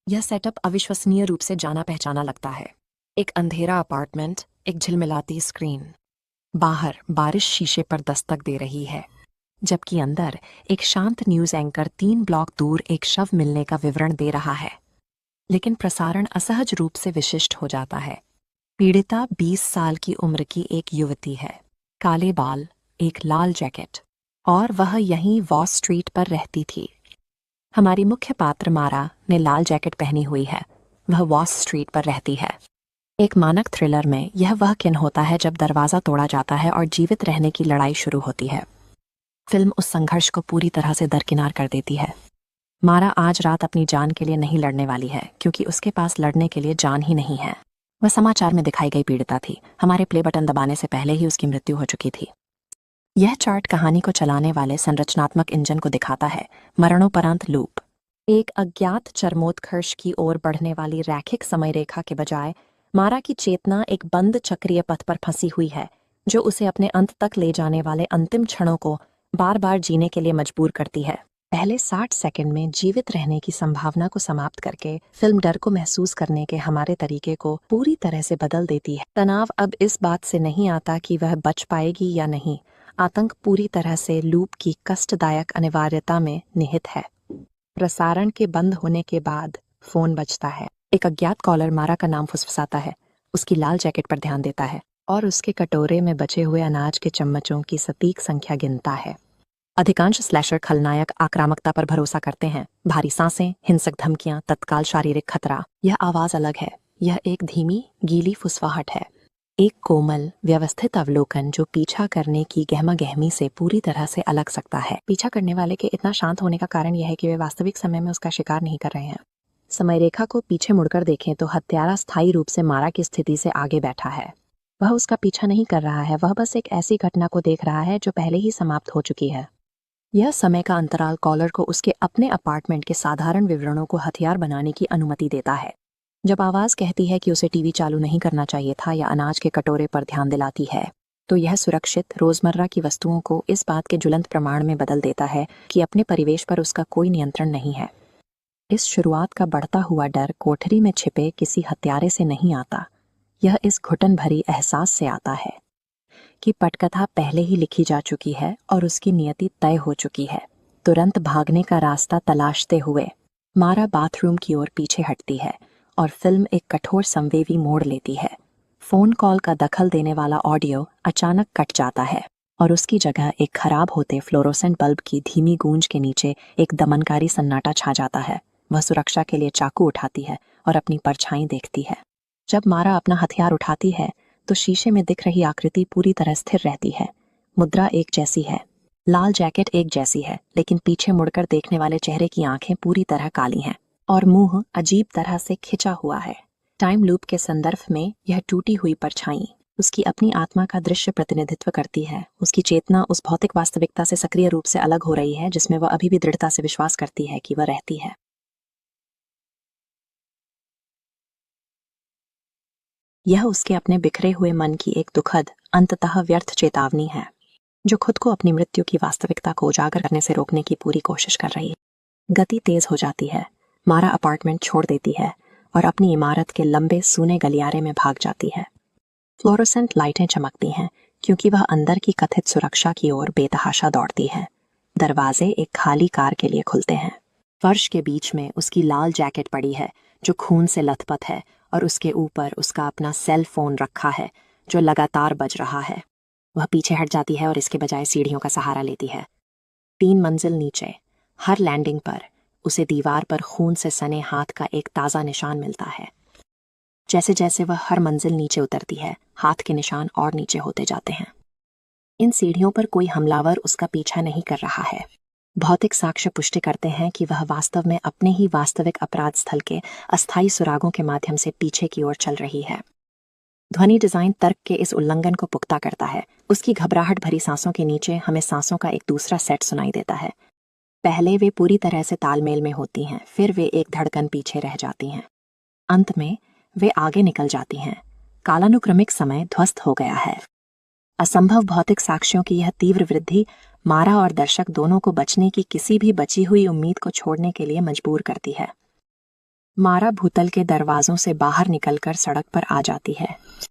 यह सेटअप अविश्वसनीय रूप से जाना पहचाना लगता है। एक अंधेरा अपार्टमेंट, एक झिलमिलाती स्क्रीन। बाहर बारिश शीशे पर दस्तक दे रही है, जबकि अंदर एक शांत न्यूज एंकर 3 ब्लॉक दूर एक शव मिलने का विवरण दे रहा है। लेकिन प्रसारण असहज रूप से विशिष्ट हो जाता है। पीड़िता 20 साल की उम्र की एक युवती है, काले बाल, एक लाल जैकेट, और वह यहीं वॉस स्ट्रीट पर रहती थी। हमारी मुख्य पात्र मारा ने लाल जैकेट पहनी हुई है। वह वॉस स्ट्रीट पर रहती है। एक मानक थ्रिलर में यह वह किन होता है जब दरवाजा तोड़ा जाता है और जीवित रहने की लड़ाई शुरू होती है। फिल्म उस संघर्ष को पूरी तरह से दरकिनार कर देती है। मारा आज रात अपनी जान के लिए नहीं लड़ने वाली है, क्योंकि उसके पास लड़ने के लिए जान ही नहीं है। वह समाचार में दिखाई गई पीड़िता थी। हमारे प्ले बटन दबाने से पहले ही उसकी मृत्यु हो चुकी थी। यह चार्ट कहानी को चलाने वाले संरचनात्मक इंजन को दिखाता है। मरणोपरांत लूप, एक अज्ञात चरमोत्कर्ष की ओर बढ़ने वाली रैखिक समय रेखा के बजाय मारा की चेतना एक बंद चक्रीय पथ पर फंसी हुई है, जो उसे अपने अंत तक ले जाने वाले अंतिम क्षणों को बार बार जीने के लिए मजबूर करती है। पहले 60 सेकंड में जीवित रहने की संभावना को समाप्त करके फिल्म डर को महसूस करने के हमारे तरीके को पूरी तरह से बदल देती है। तनाव अब इस बात से नहीं आता कि वह बच पाएगी या नहीं। आतंक पूरी तरह से लूप की कष्टदायक अनिवार्यता में निहित है। प्रसारण के बंद होने के बाद फोन बजता है। एक अज्ञात कॉलर मारा का नाम फुसफुसाता है, उसकी लाल जैकेट पर ध्यान देता है और उसके कटोरे में बचे हुए अनाज के चम्मचों की सटीक संख्या गिनता है। अधिकांश स्लैशर खलनायक आक्रामकता पर भरोसा करते हैं। भारी सांसें, हिंसक धमकियां, तत्काल शारीरिक खतरा। यह आवाज अलग है। यह एक धीमी, गीली फुसफाहट है। एक कोमल, व्यवस्थित अवलोकन जो पीछा करने की गहमा-गहमी से पूरी तरह से अलग सकता है। पीछा करने वाले के इतना शांत होने का कारण यह है कि वे वास्तविक समय में उसका शिकार नहीं कर रहे हैं। समय रेखा को पीछे मुड़कर देखें तो हत्यारा स्थायी रूप से मारा की स्थिति से आगे बैठा है। वह उसका पीछा नहीं कर रहा है, वह बस एक ऐसी घटना को देख रहा है जो पहले ही समाप्त हो चुकी है। यह समय का अंतराल कॉलर को उसके अपने अपार्टमेंट के साधारण विवरणों को हथियार बनाने की अनुमति देता है। जब आवाज कहती है कि उसे टीवी चालू नहीं करना चाहिए था या अनाज के कटोरे पर ध्यान दिलाती है, तो यह सुरक्षित रोजमर्रा की वस्तुओं को इस बात के ज्वलंत प्रमाण में बदल देता है कि अपने परिवेश पर उसका कोई नियंत्रण नहीं है। इस शुरुआत का बढ़ता हुआ डर कोठरी में छिपे किसी हत्यारे से नहीं आता। यह इस घुटन भरी एहसास से आता है कि पटकथा पहले ही लिखी जा चुकी है और उसकी नियति तय हो चुकी है। तुरंत भागने का रास्ता तलाशते हुए मारा बाथरूम की ओर पीछे हटती है और फिल्म एक कठोर संवेदी मोड़ लेती है। फोन कॉल का दखल देने वाला ऑडियो अचानक कट जाता है और उसकी जगह एक खराब होते फ्लोरोसेंट बल्ब की धीमी गूंज के नीचे एक दमनकारी सन्नाटा छा जाता है। वह सुरक्षा के लिए चाकू उठाती है और अपनी परछाई देखती है। जब मारा अपना हथियार उठाती है तो शीशे में दिख रही आकृति पूरी तरह स्थिर रहती है। मुद्रा एक जैसी है, लाल जैकेट एक जैसी है, लेकिन पीछे मुड़कर देखने वाले चेहरे की आंखें पूरी तरह काली हैं और मुंह अजीब तरह से खिंचा हुआ है। टाइम लूप के संदर्भ में यह टूटी हुई परछाई उसकी अपनी आत्मा का दृश्य प्रतिनिधित्व करती है। उसकी चेतना उस भौतिक वास्तविकता से सक्रिय रूप से अलग हो रही है जिसमें वह अभी भी दृढ़ता से विश्वास करती है कि वह रहती है। यह उसके अपने बिखरे हुए मन की एक दुखद, अंततः व्यर्थ चेतावनी है, जो खुद को अपनी मृत्यु की वास्तविकता को उजागर करने से रोकने की पूरी कोशिश कर रही है। गति तेज हो जाती है। मारा अपार्टमेंट छोड़ देती है और अपनी इमारत के लंबे सूने गलियारे में भाग जाती है। फ्लोरोसेंट लाइटें चमकती हैं क्योंकि वह अंदर की कथित सुरक्षा की ओर बेतहाशा दौड़ती है। दरवाजे एक खाली कार के लिए खुलते हैं। फर्श के बीच में उसकी लाल जैकेट पड़ी है जो खून से लथपथ है और उसके ऊपर उसका अपना सेल फोन रखा है जो लगातार बज रहा है। वह पीछे हट जाती है और इसके बजाय सीढ़ियों का सहारा लेती है। 3 मंजिल नीचे, हर लैंडिंग पर उसे दीवार पर खून से सने हाथ का एक ताज़ा निशान मिलता है। जैसे जैसे वह हर मंजिल नीचे उतरती है, हाथ के निशान और नीचे होते जाते हैं। इन सीढ़ियों पर कोई हमलावर उसका पीछा नहीं कर रहा है। भौतिक साक्ष्य पुष्टि करते हैं कि वह वास्तव में अपने ही वास्तविक अपराध स्थल के अस्थायी सुरागों के माध्यम से पीछे की ओर चल रही है। ध्वनि डिजाइन तर्क के इस उल्लंघन को पुख्ता करता है। उसकी घबराहट भरी सांसों के नीचे हमें सांसों का एक दूसरा सेट सुनाई देता है। पहले वे पूरी तरह से तालमेल में होती हैं, फिर वे एक धड़कन पीछे रह जाती हैं। अंत में वे आगे निकल जाती हैं। कालानुक्रमिक समय ध्वस्त हो गया है। असंभव भौतिक साक्ष्यों की यह तीव्र वृद्धि मारा और दर्शक दोनों को बचने की किसी भी बची हुई उम्मीद को छोड़ने के लिए मजबूर करती है। मारा भूतल के दरवाजों से बाहर निकलकर सड़क पर आ जाती है।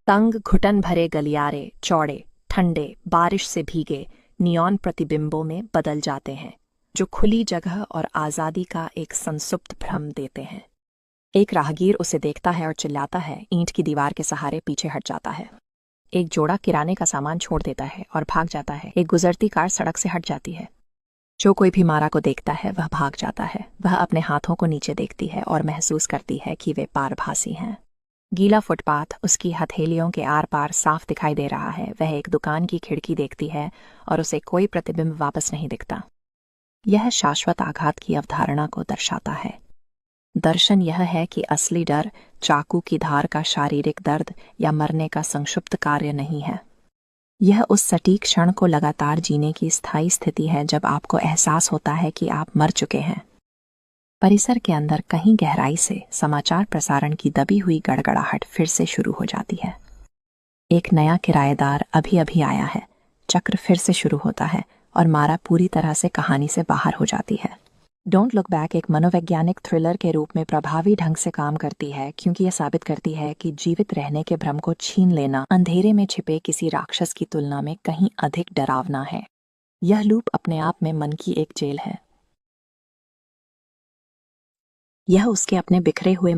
तंग घुटन भरे गलियारे चौड़े, ठंडे, बारिश से भीगे नियॉन प्रतिबिंबों में बदल जाते हैं, जो खुली जगह और आज़ादी का एक संसुप्त भ्रम देते हैं। एक राहगीर उसे देखता है और चिल्लाता है, ईंट की दीवार के सहारे पीछे हट जाता है। एक जोड़ा किराने का सामान छोड़ देता है और भाग जाता है। एक गुजरती कार सड़क से हट जाती है। जो कोई भी मारा को देखता है वह भाग जाता है। वह अपने हाथों को नीचे देखती है और महसूस करती है कि वे पारभासी हैं। गीला फुटपाथ उसकी हथेलियों के आर पार साफ दिखाई दे रहा है। वह एक दुकान की खिड़की देखती है और उसे कोई प्रतिबिंब वापस नहीं दिखता। यह शाश्वत आघात की अवधारणा को दर्शाता है। दर्शन यह है कि असली डर चाकू की धार का शारीरिक दर्द या मरने का संक्षिप्त कार्य नहीं है। यह उस सटीक क्षण को लगातार जीने की स्थायी स्थिति है जब आपको एहसास होता है कि आप मर चुके हैं। परिसर के अंदर कहीं गहराई से समाचार प्रसारण की दबी हुई गड़गड़ाहट फिर से शुरू हो जाती है। एक नया किराएदार अभी अभी आया है। चक्र फिर से शुरू होता है और मारा पूरी तरह से कहानी से बाहर हो जाती है। डोंट लुक बैक एक मनोवैज्ञानिक थ्रिलर के रूप में प्रभावी ढंग से काम करती है, क्योंकि यह साबित करती है कि जीवित रहने के भ्रम को छीन लेना अंधेरे में छिपे किसी राक्षस की तुलना में कहीं अधिक डरावना है। यह लूप अपने आप में मन की एक जेल है। यह उसके अपने बिखरे हुए